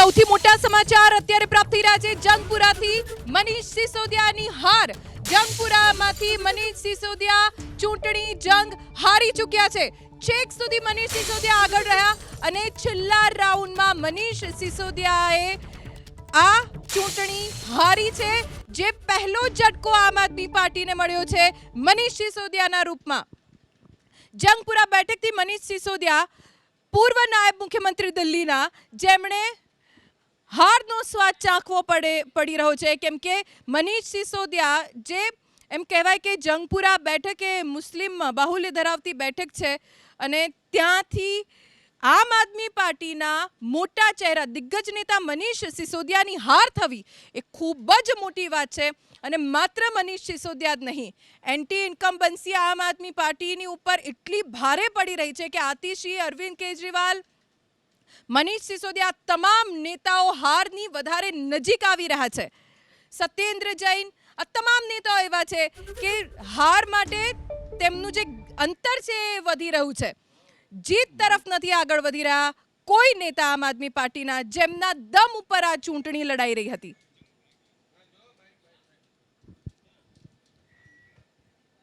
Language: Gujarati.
સૌથી મોટા સમાચાર અત્યારે પ્રાપ્ત થઈ રહ્યા છે જંગપુરાથી મનીષ સિસોદિયાની હાર। જંગપુરામાંથી મનીષ સિસોદિયા ચૂંટણી જંગ હારી ચૂક્યા છે। છેક સુધી મનીષ સિસોદિયા આગળ રહ્યા અને છેલ્લા રાઉન્ડમાં મનીષ સિસોદિયાએ આ ચૂંટણી હારી છે, જે પહેલો ઝટકો આમ આદમી પાર્ટીને મળ્યો છે મનીષ સિસોદિયાના રૂપમાં। જંગપુરા બેઠકથી મનીષ સિસોદિયા પૂર્વ નાયબ મુખ્યમંત્રી દિલ્હીના, જેમણે હારનો સ્વાદ ચાખવો પડી રહ્યો છે, કેમ કે મનીષ સિસોદિયા, જે એમ કહેવાય કે જંગપુરા બેઠક એ મુસ્લિમ બાહુલ્ય ધરાવતી બેઠક છે અને ત્યાંથી આમ આદમી પાર્ટીના મોટા ચહેરા દિગ્ગજ નેતા મનીષ સિસોદિયાની હાર થવી એ ખૂબ જ મોટી વાત છે। અને માત્ર મનીષ સિસોદિયા જ નહીં, એન્ટી ઇન્કમ્બન્સી આમ આદમી પાર્ટીની ઉપર એટલી ભારે પડી રહી છે કે આતિશી, અરવિંદ કેજરીવાલ, મનીષ સિસોદિયા તમામ નેતાઓ હારની વધારે નજીક આવી રહ્યા છે। સત્યેન્દ્ર જૈન, આ તમામ નેતાઓ એવા છે કે હાર માટે તેમનું જે અંતર છે એ વધી રહ્યું છે। જીત તરફ નથી આગળ વધી રહ્યા કોઈ નેતા આમ આદમી પાર્ટીના, જેમના દમ ઉપર આ ચૂંટણી લડાઈ રહી હતી।